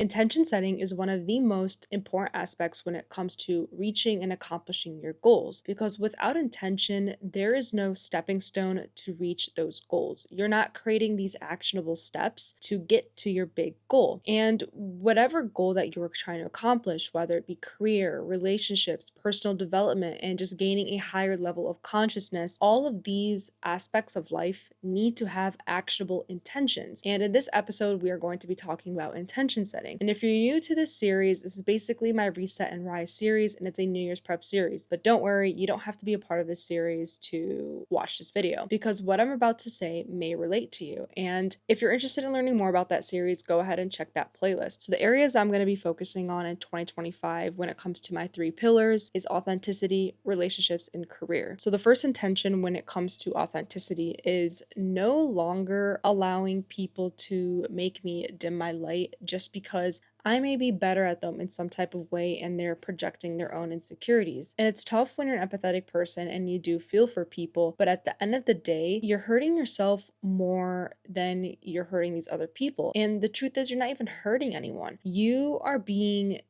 Intention setting is one of the most important aspects when it comes to reaching and accomplishing your goals because without intention, there is no stepping stone to reach those goals. You're not creating these actionable steps to get to your big goal. And whatever goal that you're trying to accomplish, whether it be career, relationships, personal development, and just gaining a higher level of consciousness, all of these aspects of life need to have actionable intentions. And in this episode, we are going to be talking about intention setting. And if you're new to this series, this is basically my Reset and Rise series, and it's a New Year's prep series. But don't worry, you don't have to be a part of this series to watch this video because what I'm about to say may relate to you. And if you're interested in learning more about that series, go ahead and check that playlist. So the areas I'm going to be focusing on in 2025 when it comes to my 3 pillars is authenticity, relationships, and career. So the first intention when it comes to authenticity is no longer allowing people to make me dim my light just because I may be better at them in some type of way and they're projecting their own insecurities. And it's tough when you're an empathetic person and you do feel for people, but at the end of the day, you're hurting yourself more than you're hurting these other people. And the truth is, you're not even hurting anyone. You are being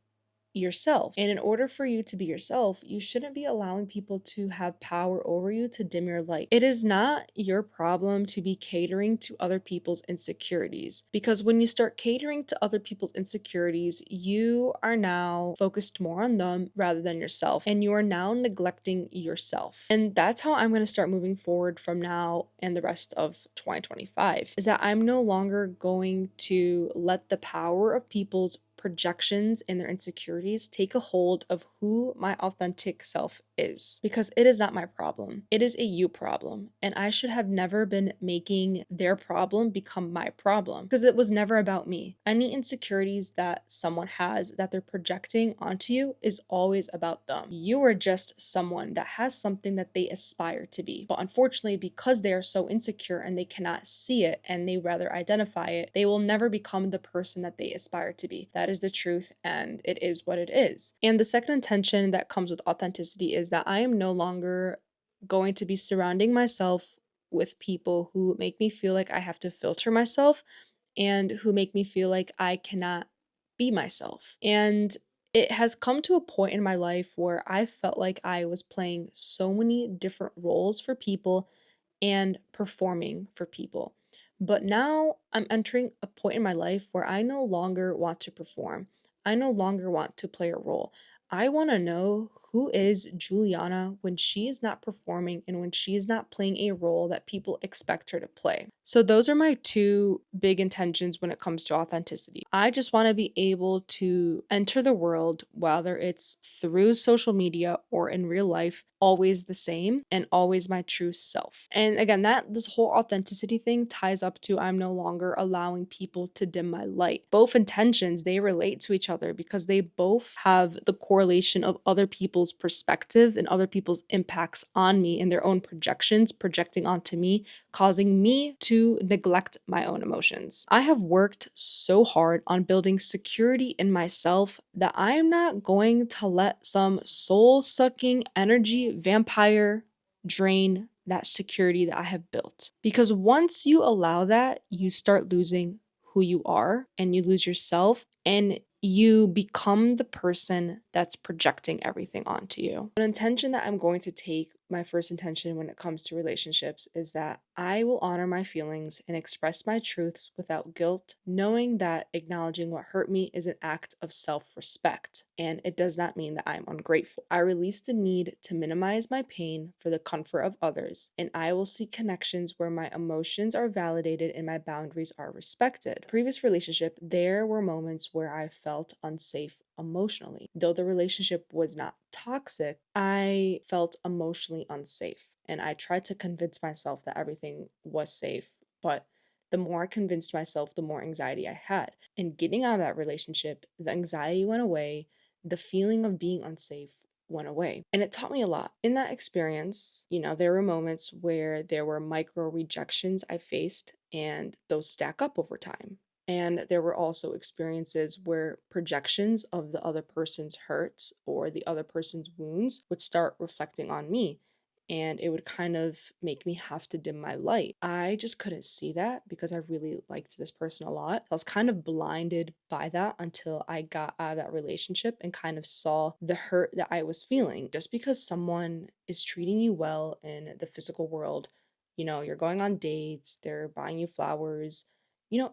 yourself. And in order for you to be yourself, you shouldn't be allowing people to have power over you to dim your light. It is not your problem to be catering to other people's insecurities because when you start catering to other people's insecurities, you are now focused more on them rather than yourself, and you are now neglecting yourself. And that's how I'm going to start moving forward from now and the rest of 2025 is that I'm no longer going to let the power of people's projections and their insecurities take a hold of who my authentic self is because it is not my problem. It is a you problem. And I should have never been making their problem become my problem because it was never about me. Any insecurities that someone has that they're projecting onto you is always about them. You are just someone that has something that they aspire to be. But unfortunately, because they are so insecure and they cannot see it and they rather identify it, they will never become the person that they aspire to be. That is the truth, and it is what it is. And the second intention that comes with authenticity is that I am no longer going to be surrounding myself with people who make me feel like I have to filter myself and who make me feel like I cannot be myself. And it has come to a point in my life where I felt like I was playing so many different roles for people and performing for people. But now I'm entering a point in my life where I no longer want to perform. I no longer want to play a role. I want to know who is Juliana when she is not performing and when she is not playing a role that people expect her to play. So, those are my 2 big intentions when it comes to authenticity. I just want to be able to enter the world, whether it's through social media or in real life, always the same and always my true self. And again, that this whole authenticity thing ties up to I'm no longer allowing people to dim my light. Both intentions, they relate to each other because they both have the correlation of other people's perspective and other people's impacts on me and their own projections projecting onto me, causing me to neglect my own emotions. I have worked so hard on building security in myself that I am not going to let some soul-sucking energy vampire drain that security that I have built. Because once you allow that, you start losing who you are and you lose yourself and you become the person that's projecting everything onto you. An intention that I'm going to take, my first intention when it comes to relationships, is that I will honor my feelings and express my truths without guilt, knowing that acknowledging what hurt me is an act of self-respect, and it does not mean that I'm ungrateful. I release the need to minimize my pain for the comfort of others, and I will seek connections where my emotions are validated and my boundaries are respected. Previous relationship, there were moments where I felt unsafe emotionally. Though the relationship was not toxic, I felt emotionally unsafe. And I tried to convince myself that everything was safe. But the more I convinced myself, the more anxiety I had. And getting out of that relationship, the anxiety went away, the feeling of being unsafe went away. And it taught me a lot. In that experience, there were moments where there were micro rejections I faced, and those stack up over time. And there were also experiences where projections of the other person's hurts or the other person's wounds would start reflecting on me. and it would kind of make me have to dim my light. I just couldn't see that because I really liked this person a lot. I was kind of blinded by that until I got out of that relationship and kind of saw the hurt that I was feeling. Just because someone is treating you well in the physical world, you're going on dates, they're buying you flowers,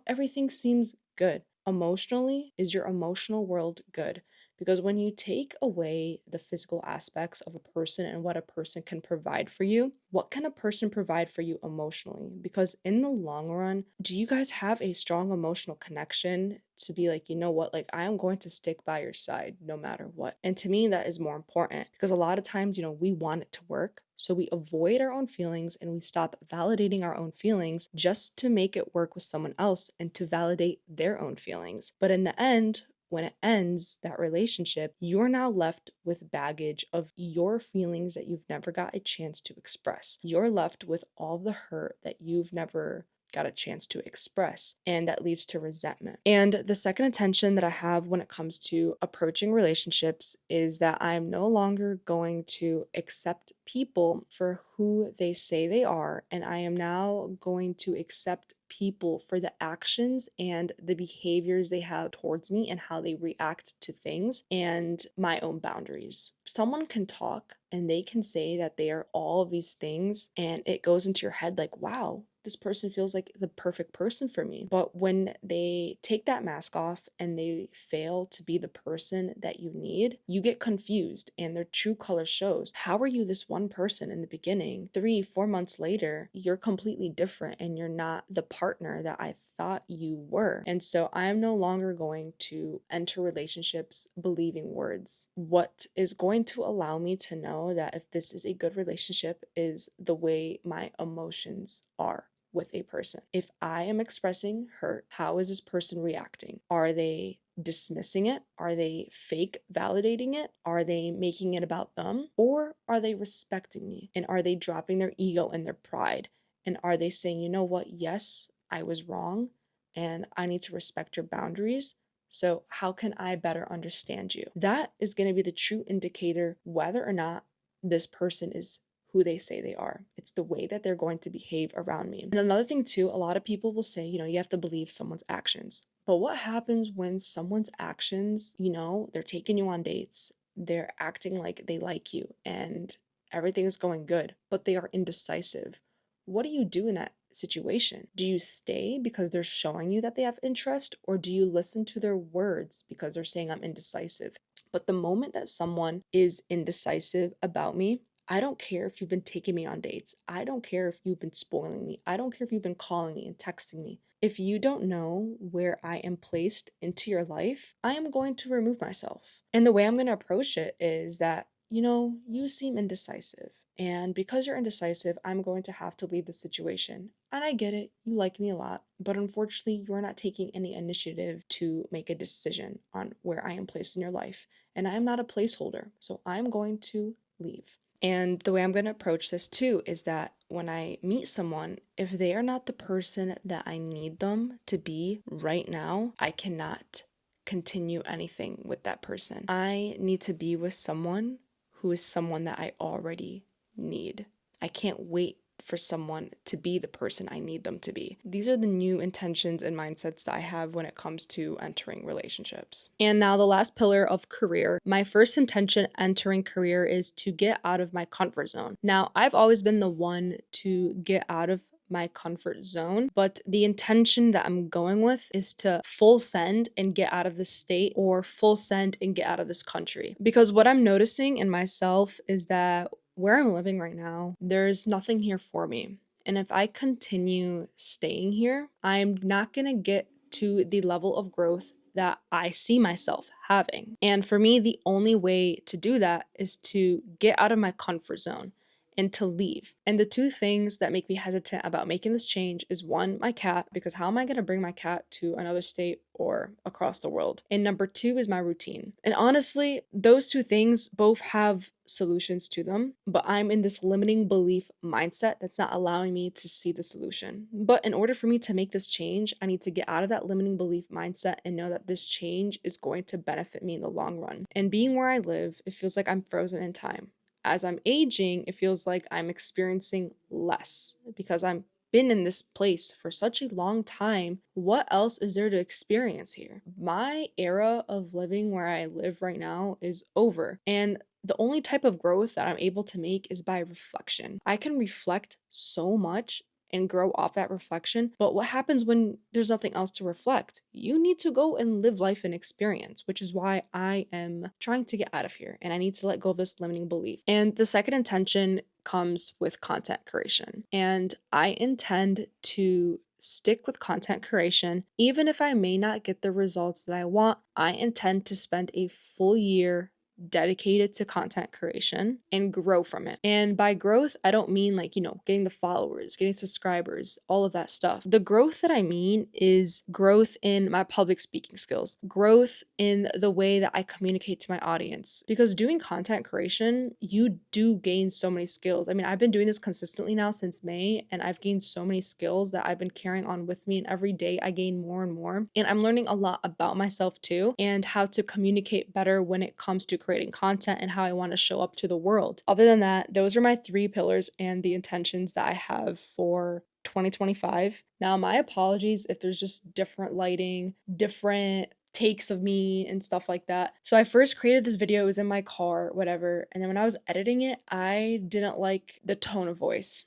everything seems good. Emotionally, is your emotional world good? Because when you take away the physical aspects of a person and what a person can provide for you, what can a person provide for you emotionally? Because in the long run, do you guys have a strong emotional connection to be like, you know what, like I am going to stick by your side no matter what? And to me, that is more important because a lot of times, we want it to work. So we avoid our own feelings and we stop validating our own feelings just to make it work with someone else and to validate their own feelings. But in the end, when it ends, that relationship, you're now left with baggage of your feelings that you've never got a chance to express. You're left with all the hurt that you've never got a chance to express, and that leads to resentment. And the second intention that I have when it comes to approaching relationships is that I'm no longer going to accept people for who they say they are, and I am now going to accept people for the actions and the behaviors they have towards me and how they react to things and my own boundaries. Someone can talk and they can say that they are all of these things, and it goes into your head like, wow, this person feels like the perfect person for me. But when they take that mask off and they fail to be the person that you need, you get confused and their true color shows. How are you this one person in the beginning? 3-4 months later, you're completely different and you're not the partner that I thought you were. And so I am no longer going to enter relationships believing words. What is going to allow me to know that if this is a good relationship is the way my emotions are with a person. If I am expressing hurt, how is this person reacting? Are they dismissing it? Are they fake validating it? Are they making it about them? Or are they respecting me? And are they dropping their ego and their pride? And are they saying, you know what? Yes, I was wrong and I need to respect your boundaries. So, how can I better understand you? That is going to be the true indicator whether or not this person is who they say they are. It's the way that they're going to behave around me. And another thing, too, a lot of people will say, you have to believe someone's actions. But what happens when someone's actions, they're taking you on dates, they're acting like they like you, and everything is going good, but they are indecisive? What do you do in that situation? Do you stay because they're showing you that they have interest, or do you listen to their words because they're saying I'm indecisive? But the moment that someone is indecisive about me, I don't care if you've been taking me on dates. I don't care if you've been spoiling me. I don't care if you've been calling me and texting me. If you don't know where I am placed into your life, I am going to remove myself. And the way I'm going to approach it is that, you seem indecisive. And because you're indecisive, I'm going to have to leave the situation. And I get it, you like me a lot, but unfortunately, you're not taking any initiative to make a decision on where I am placed in your life. And I am not a placeholder, so I'm going to leave. And the way I'm going to approach this too is that when I meet someone, if they are not the person that I need them to be right now, I cannot continue anything with that person. I need to be with someone who is someone that I already need. I can't wait for someone to be the person I need them to be. These are the new intentions and mindsets that I have when it comes to entering relationships. And now the last pillar of career. My first intention entering career is to get out of my comfort zone. Now, I've always been the one to get out of my comfort zone, but the intention that I'm going with is to full send and get out of this state, or full send and get out of this country. Because what I'm noticing in myself is that where I'm living right now, there's nothing here for me. And if I continue staying here, I'm not gonna get to the level of growth that I see myself having. And for me, the only way to do that is to get out of my comfort zone and to leave. And the two things that make me hesitant about making this change is one, my cat, because how am I going to bring my cat to another state or across the world? And number two is my routine. And honestly, those two things both have solutions to them, but I'm in this limiting belief mindset that's not allowing me to see the solution. But in order for me to make this change, I need to get out of that limiting belief mindset and know that this change is going to benefit me in the long run. And being where I live, it feels like I'm frozen in time. as I'm aging, it feels like I'm experiencing less because I'm been in this place for such a long time. What else is there to experience here? My era of living where I live right now is over. And the only type of growth that I'm able to make is by reflection. I can reflect so much and grow off that reflection. But what happens when there's nothing else to reflect? You need to go and live life and experience, which is why I am trying to get out of here and I need to let go of this limiting belief. And the second intention comes with content creation. And I intend to stick with content creation. Even if I may not get the results that I want, I intend to spend a full year dedicated to content creation and grow from it. And by growth, I don't mean like, getting the followers, getting subscribers, all of that stuff. The growth that I mean is growth in my public speaking skills, growth in the way that I communicate to my audience. Because doing content creation, you do gain so many skills. I mean, I've been doing this consistently now since May, and I've gained so many skills that I've been carrying on with me. And every day I gain more and more. And I'm learning a lot about myself too, and how to communicate better when it comes to creating content and how I want to show up to the world. Other than that, those are my 3 pillars and the intentions that I have for 2025. Now, my apologies if there's just different lighting, different takes of me and stuff like that. So I first created this video, it was in my car, whatever. And then when I was editing it, I didn't like the tone of voice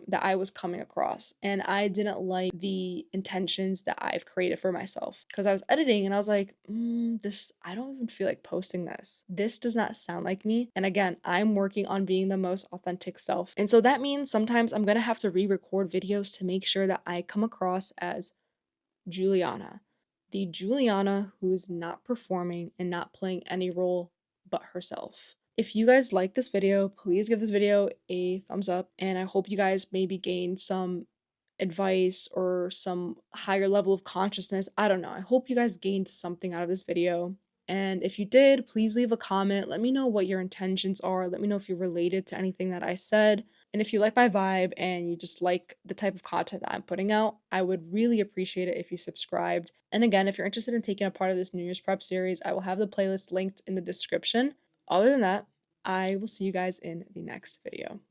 that I was coming across, and I didn't like the intentions that I've created for myself, because I was editing and I was like, this, I don't even feel like posting this. This does not sound like me. And again, I'm working on being the most authentic self, and so that means sometimes I'm gonna have to re-record videos to make sure that I come across as Juliana, the Juliana who is not performing and not playing any role but herself. If you guys like this video, please give this video a thumbs up, and I hope you guys maybe gain some advice or some higher level of consciousness. I don't know. I hope you guys gained something out of this video. And if you did, please leave a comment. Let me know what your intentions are. Let me know if you're related to anything that I said. And if you like my vibe and you just like the type of content that I'm putting out, I would really appreciate it if you subscribed. And again, if you're interested in taking a part of this New Year's prep series, I will have the playlist linked in the description. Other than that, I will see you guys in the next video.